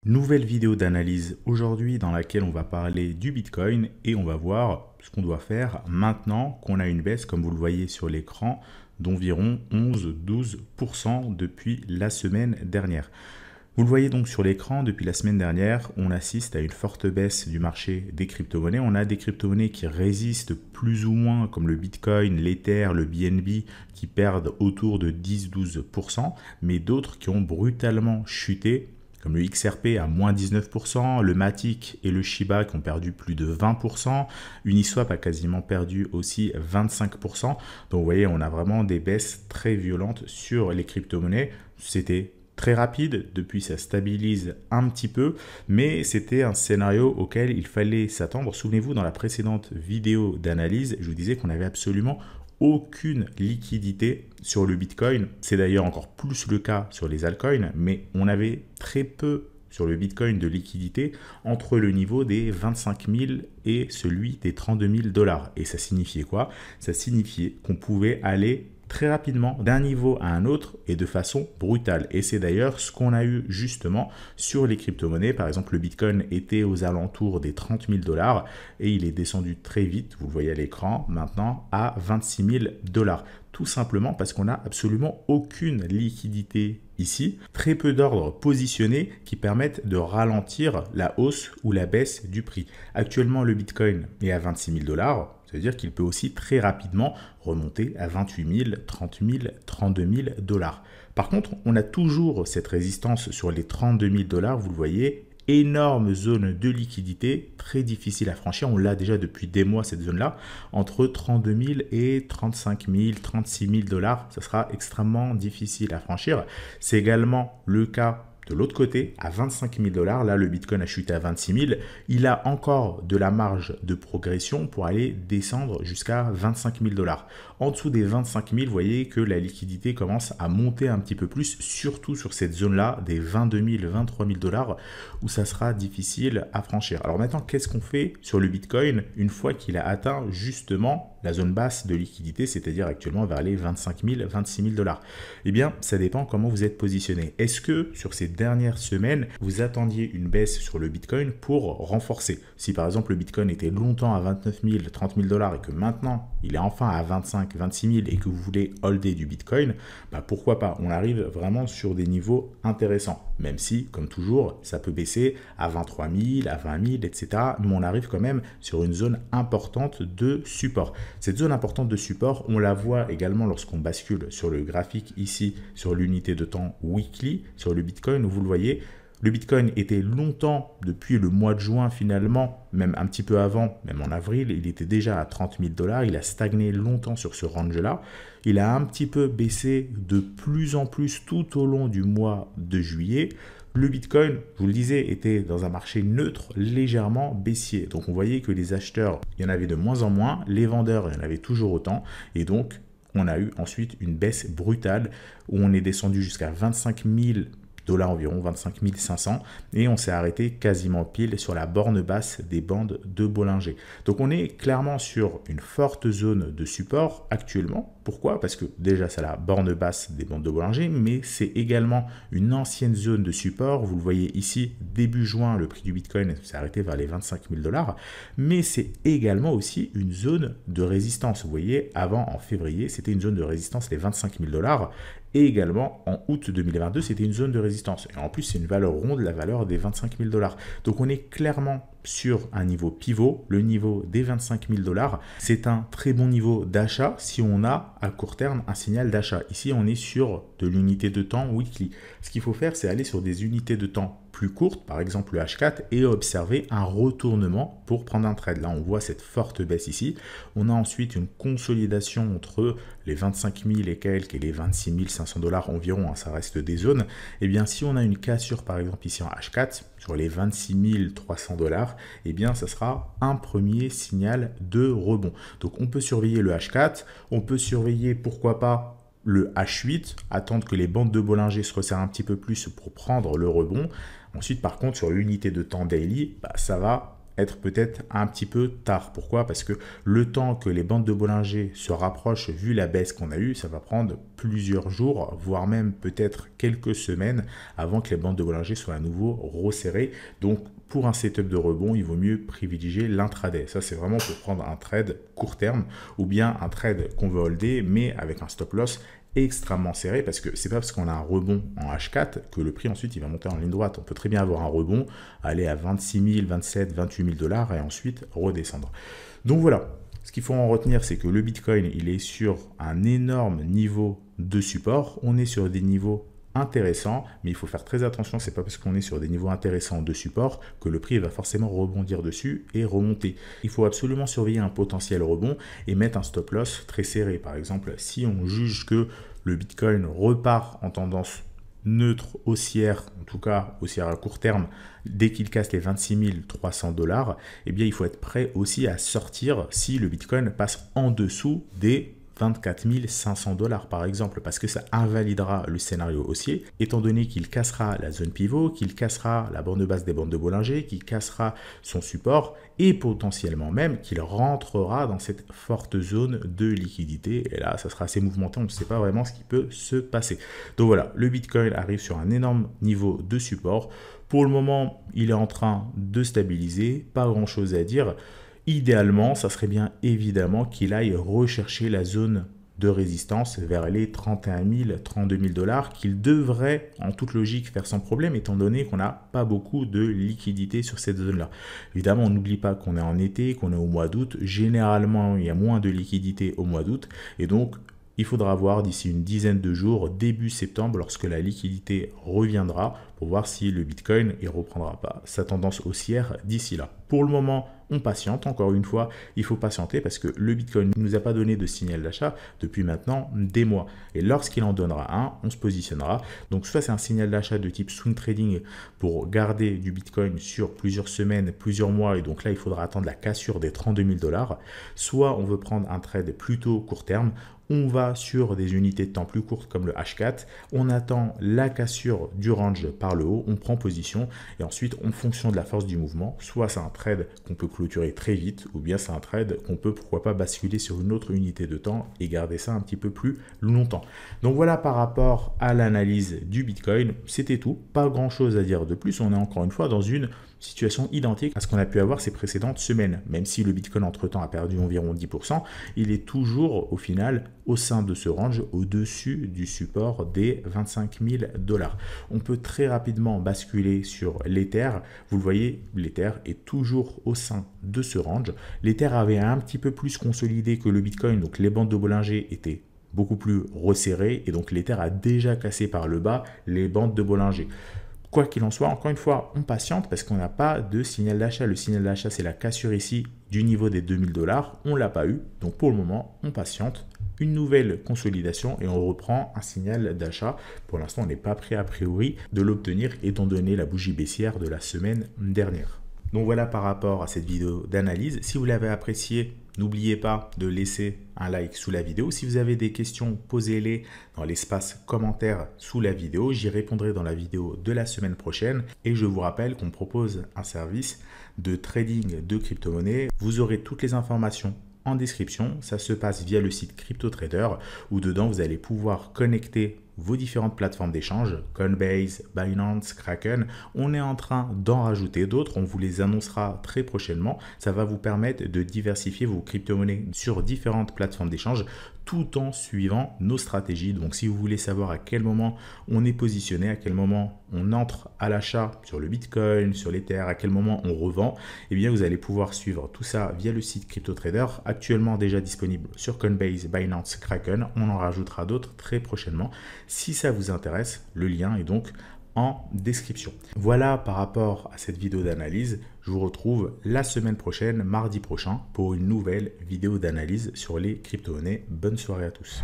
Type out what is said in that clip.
Nouvelle vidéo d'analyse aujourd'hui dans laquelle on va parler du Bitcoin et on va voir ce qu'on doit faire maintenant qu'on a une baisse, comme vous le voyez sur l'écran, d'environ 11-12% depuis la semaine dernière. Vous le voyez donc sur l'écran, depuis la semaine dernière, on assiste à une forte baisse du marché des crypto-monnaies. On a des crypto-monnaies qui résistent plus ou moins, comme le Bitcoin, l'Ether, le BNB, qui perdent autour de 10-12%, mais d'autres qui ont brutalement chuté, comme le XRP à moins 19%, le Matic et le Shiba qui ont perdu plus de 20%, Uniswap a quasiment perdu aussi 25%. Donc vous voyez, on a vraiment des baisses très violentes sur les crypto-monnaies. C'était très rapide, depuis ça stabilise un petit peu, mais c'était un scénario auquel il fallait s'attendre. Souvenez-vous, dans la précédente vidéo d'analyse, je vous disais qu'on avait absolument aucune liquidité sur le Bitcoin. C'est d'ailleurs encore plus le cas sur les altcoins, mais on avait très peu sur le Bitcoin de liquidité entre le niveau des 25 000 et celui des 32 000 $. Et ça signifiait quoi? Ça signifiait qu'on pouvait aller très rapidement d'un niveau à un autre et de façon brutale. Et c'est d'ailleurs ce qu'on a eu justement sur les crypto-monnaies. Par exemple, le Bitcoin était aux alentours des 30 000 $ et il est descendu très vite, vous le voyez à l'écran, maintenant à 26 000 $. Tout simplement parce qu'on n'a absolument aucune liquidité ici, très peu d'ordres positionnés qui permettent de ralentir la hausse ou la baisse du prix. Actuellement, le Bitcoin est à 26 000 $. Ça veut dire qu'il peut aussi très rapidement remonter à 28 000, 30 000, 32 000 $. Par contre, on a toujours cette résistance sur les 32 000 $, vous le voyez, énorme zone de liquidité, très difficile à franchir. On l'a déjà depuis des mois, cette zone-là, entre 32 000 et 35 000, 36 000 $. Ça sera extrêmement difficile à franchir. C'est également le cas de l'autre côté, à 25 000 $, là le Bitcoin a chuté à 26 000, il a encore de la marge de progression pour aller descendre jusqu'à 25 000 $. En dessous des 25 000, vous voyez que la liquidité commence à monter un petit peu plus, surtout sur cette zone-là des 22 000, 23 000 $, où ça sera difficile à franchir. Alors maintenant, qu'est-ce qu'on fait sur le Bitcoin une fois qu'il a atteint justement la zone basse de liquidité, c'est-à-dire actuellement vers les 25 000, 26 000 $? Eh bien, ça dépend comment vous êtes positionné. Est-ce que sur ces dernières semaines, vous attendiez une baisse sur le Bitcoin pour renforcer? Si par exemple le Bitcoin était longtemps à 29 000, 30 000 $ et que maintenant il est enfin à 25, 26 000 et que vous voulez holder du Bitcoin, bah pourquoi pas? On arrive vraiment sur des niveaux intéressants, même si, comme toujours, ça peut baisser à 23 000, à 20 000, etc. Mais on arrive quand même sur une zone importante de support. Cette zone importante de support, on la voit également lorsqu'on bascule sur le graphique ici, sur l'unité de temps weekly, sur le Bitcoin, où vous le voyez, le Bitcoin était longtemps, depuis le mois de juin finalement, même un petit peu avant, même en avril, il était déjà à 30 000 $, il a stagné longtemps sur ce range-là, il a un petit peu baissé de plus en plus tout au long du mois de juillet. Le Bitcoin, je vous le disais, était dans un marché neutre, légèrement baissier. Donc on voyait que les acheteurs, il y en avait de moins en moins, les vendeurs, il y en avait toujours autant, et donc on a eu ensuite une baisse brutale où on est descendu jusqu'à 25 000 $ environ, 25 500, et on s'est arrêté quasiment pile sur la borne basse des bandes de Bollinger. Donc on est clairement sur une forte zone de support actuellement. Pourquoi? Parce que déjà c'est la borne basse des bandes de Bollinger, mais c'est également une ancienne zone de support. Vous le voyez ici, début juin, le prix du Bitcoin s'est arrêté vers les 25 000 $, mais c'est également aussi une zone de résistance. Vous voyez, avant en février, c'était une zone de résistance, les 25 000 $. Et également, en août 2022, c'était une zone de résistance. Et en plus, c'est une valeur ronde, la valeur des 25 000 $. Donc, on est clairement sur un niveau pivot, le niveau des 25 000 $. C'est un très bon niveau d'achat si on a à court terme un signal d'achat. Ici, on est sur de l'unité de temps weekly. Ce qu'il faut faire, c'est aller sur des unités de temps plus courtes, par exemple le H4, et observer un retournement pour prendre un trade. Là, on voit cette forte baisse ici. On a ensuite une consolidation entre les 25 000 et quelques et les 26 500 $ environ, hein, ça reste des zones. Et bien, si on a une cassure, par exemple ici en H4, sur les 26 300 $, eh bien, ça sera un premier signal de rebond. Donc, on peut surveiller le H4, on peut surveiller, pourquoi pas, le H8, attendre que les bandes de Bollinger se resserrent un petit peu plus pour prendre le rebond. Ensuite, par contre, sur l'unité de temps daily, ça va être peut-être un petit peu tard. Pourquoi? Parce que le temps que les bandes de Bollinger se rapprochent, vu la baisse qu'on a eue, ça va prendre plusieurs jours, voire même peut-être quelques semaines avant que les bandes de Bollinger soient à nouveau resserrées. Donc, pour un setup de rebond, il vaut mieux privilégier l'intraday. Ça, c'est vraiment pour prendre un trade court terme ou bien un trade qu'on veut holder, mais avec un stop loss extrêmement serré, parce que c'est pas parce qu'on a un rebond en H4 que le prix ensuite il va monter en ligne droite. On peut très bien avoir un rebond, aller à 26 000, 27, 28 000 dollars et ensuite redescendre. Donc voilà, ce qu'il faut en retenir, c'est que le Bitcoin, il est sur un énorme niveau de support. On est sur des niveaux intéressant, mais il faut faire très attention, c'est pas parce qu'on est sur des niveaux intéressants de support que le prix va forcément rebondir dessus et remonter. Il faut absolument surveiller un potentiel rebond et mettre un stop loss très serré. Par exemple, si on juge que le Bitcoin repart en tendance neutre haussière, en tout cas haussière à court terme, dès qu'il casse les 26 300 dollars, eh bien il faut être prêt aussi à sortir si le Bitcoin passe en dessous des 24 500 dollars par exemple, parce que ça invalidera le scénario haussier, étant donné qu'il cassera la zone pivot, qu'il cassera la bande basse des bandes de Bollinger, qu'il cassera son support et potentiellement même qu'il rentrera dans cette forte zone de liquidité. Et là, ça sera assez mouvementé, on ne sait pas vraiment ce qui peut se passer. Donc voilà, le Bitcoin arrive sur un énorme niveau de support. Pour le moment, il est en train de stabiliser, pas grand chose à dire. Idéalement, ça serait bien évidemment qu'il aille rechercher la zone de résistance vers les 31 000, 32 000 dollars, qu'il devrait en toute logique faire sans problème, étant donné qu'on n'a pas beaucoup de liquidité sur cette zone-là. Évidemment, on n'oublie pas qu'on est en été, qu'on est au mois d'août. Généralement, il y a moins de liquidité au mois d'août. Et donc, il faudra voir d'ici une dizaine de jours, début septembre, lorsque la liquidité reviendra, pour voir si le Bitcoin ne reprendra pas sa tendance haussière d'ici là. Pour le moment, on patiente. Encore une fois, il faut patienter parce que le Bitcoin ne nous a pas donné de signal d'achat depuis maintenant des mois. Et lorsqu'il en donnera un, on se positionnera. Donc soit c'est un signal d'achat de type swing trading pour garder du Bitcoin sur plusieurs semaines, plusieurs mois. Et donc là, il faudra attendre la cassure des 32 000 dollars. Soit on veut prendre un trade plutôt court terme. On va sur des unités de temps plus courtes comme le H4, on attend la cassure du range par le haut, on prend position et ensuite en fonction de la force du mouvement, soit c'est un trade qu'on peut clôturer très vite ou bien c'est un trade qu'on peut pourquoi pas basculer sur une autre unité de temps et garder ça un petit peu plus longtemps. Donc voilà par rapport à l'analyse du Bitcoin, c'était tout, pas grand chose à dire de plus, on est encore une fois dans une situation identique à ce qu'on a pu avoir ces précédentes semaines. Même si le Bitcoin entre-temps a perdu environ 10%, il est toujours au final au sein de ce range au-dessus du support des 25 000 dollars. On peut très rapidement basculer sur l'Ether. Vous le voyez, l'Ether est toujours au sein de ce range. L'Ether avait un petit peu plus consolidé que le Bitcoin, donc les bandes de Bollinger étaient beaucoup plus resserrées et donc l'Ether a déjà cassé par le bas les bandes de Bollinger. Quoi qu'il en soit, encore une fois, on patiente parce qu'on n'a pas de signal d'achat. Le signal d'achat, c'est la cassure ici du niveau des 2000 dollars. On ne l'a pas eu. Donc pour le moment, on patiente. Une nouvelle consolidation et on reprend un signal d'achat. Pour l'instant, on n'est pas prêt a priori de l'obtenir étant donné la bougie baissière de la semaine dernière. Donc voilà par rapport à cette vidéo d'analyse. Si vous l'avez appréciée, n'oubliez pas de laisser un like sous la vidéo. Si vous avez des questions, posez-les dans l'espace commentaire sous la vidéo. J'y répondrai dans la vidéo de la semaine prochaine. Et je vous rappelle qu'on propose un service de trading de crypto-monnaies. Vous aurez toutes les informations en description. Ça se passe via le site CryptoTrader où dedans vous allez pouvoir connecter vos différentes plateformes d'échange, Coinbase, Binance, Kraken. On est en train d'en rajouter d'autres, on vous les annoncera très prochainement. Ça va vous permettre de diversifier vos crypto-monnaies sur différentes plateformes d'échange tout en suivant nos stratégies. Donc si vous voulez savoir à quel moment on est positionné, à quel moment on entre à l'achat sur le Bitcoin, sur l'Ether, à quel moment on revend, eh bien vous allez pouvoir suivre tout ça via le site CryptoTrader, actuellement déjà disponible sur Coinbase, Binance, Kraken. On en rajoutera d'autres très prochainement. Si ça vous intéresse, le lien est donc en description. Voilà par rapport à cette vidéo d'analyse. Je vous retrouve la semaine prochaine, mardi prochain, pour une nouvelle vidéo d'analyse sur les crypto-monnaies. Bonne soirée à tous.